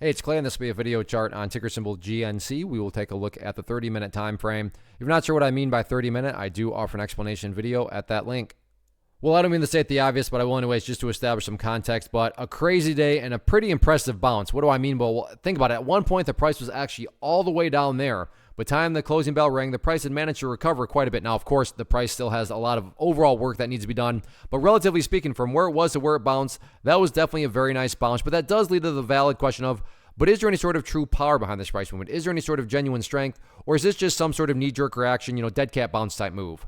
Hey, it's Clay, and this will be a video chart on ticker symbol GNC. We will take a look at the 30-minute time frame. If you're not sure what I mean by 30-minute, I do offer an explanation video at that link. Well, I don't mean to state the obvious, but I will anyways, just to establish some context. But a crazy day and a pretty impressive bounce. What do I mean? Well, think about it. At one point, the price was actually all the way down there. By the time the closing bell rang, the price had managed to recover quite a bit. Now, of course, the price still has a lot of overall work that needs to be done. But relatively speaking, from where it was to where it bounced, that was definitely a very nice bounce. But that does lead to the valid question of, but is there any sort of true power behind this price movement? Is there any sort of genuine strength? Or is this just some sort of knee-jerk reaction, dead cat bounce type move?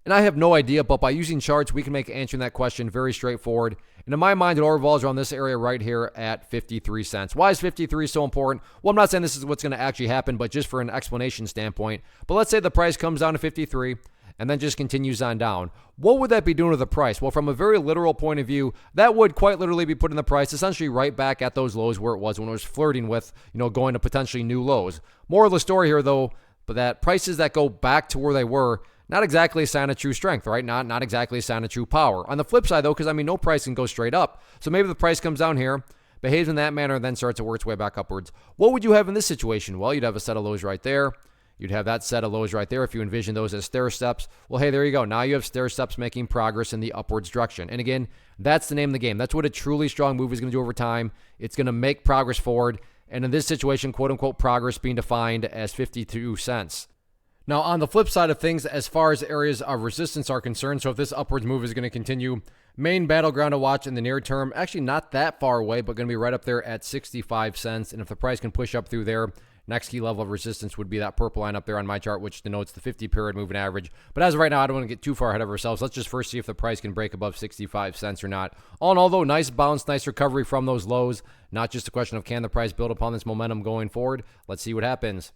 And I have no idea, but by using charts, we can make answering that question very straightforward. And in my mind, it all revolves around this area right here at 53 cents. Why is 53 so important? Well, I'm not saying this is what's going to actually happen, but just for an explanation standpoint. But let's say the price comes down to 53 and then just continues on down. What would that be doing to the price? Well, from a very literal point of view, that would quite literally be putting the price essentially right back at those lows where it was when it was flirting with, going to potentially new lows. More of the story here, though, but that prices that go back to where they were, not exactly a sign of true strength, right? Not exactly a sign of true power. On the flip side, though, because no price can go straight up. So maybe the price comes down here, behaves in that manner, and then starts to work its way back upwards. What would you have in this situation? Well, you'd have a set of lows right there. You'd have that set of lows right there if you envision those as stair steps. Well, hey, there you go. Now you have stair steps making progress in the upwards direction. And again, that's the name of the game. That's what a truly strong move is going to do over time. It's going to make progress forward. And in this situation, quote unquote, progress being defined as 52 cents. Now, on the flip side of things, as far as areas of resistance are concerned, so if this upwards move is going to continue, main battleground to watch in the near term, actually not that far away, but going to be right up there at 65 cents. And if the price can push up through there, next key level of resistance would be that purple line up there on my chart, which denotes the 50-period moving average. But as of right now, I don't want to get too far ahead of ourselves. Let's just first see if the price can break above 65 cents or not. All in all, though, nice bounce, nice recovery from those lows. Not just a question of can the price build upon this momentum going forward. Let's see what happens.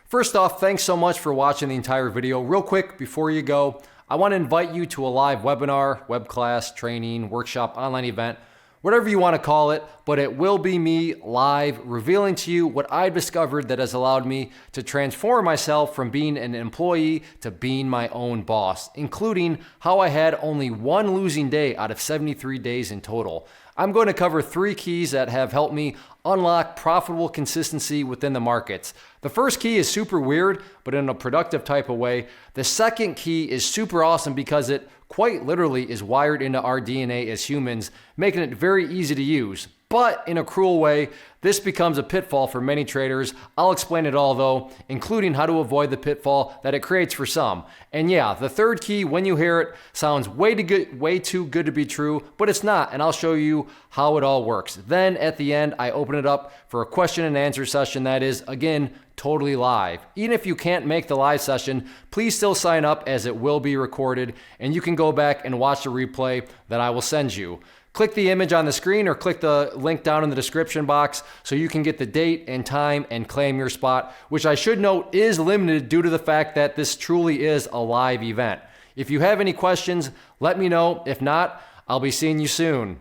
First off, thanks so much for watching the entire video. Real quick, before you go, I want to invite you to a live webinar, web class, training, workshop, online event, whatever you want to call it, but it will be me live revealing to you what I've discovered that has allowed me to transform myself from being an employee to being my own boss, including how I had only one losing day out of 73 days in total. I'm going to cover 3 keys that have helped me unlock profitable consistency within the markets. The first key is super weird, but in a productive type of way. The second key is super awesome because it quite literally is wired into our DNA as humans, making it very easy to use. But in a cruel way, this becomes a pitfall for many traders. I'll explain it all though, including how to avoid the pitfall that it creates for some. And yeah, the third key, when you hear it, sounds way too good to be true, but it's not, and I'll show you how it all works. Then at the end, I open it up for a question and answer session that is, again, totally live. Even if you can't make the live session, please still sign up as it will be recorded, and you can go back and watch the replay that I will send you. Click the image on the screen or click the link down in the description box so you can get the date and time and claim your spot, which I should note is limited due to the fact that this truly is a live event. If you have any questions, let me know. If not, I'll be seeing you soon.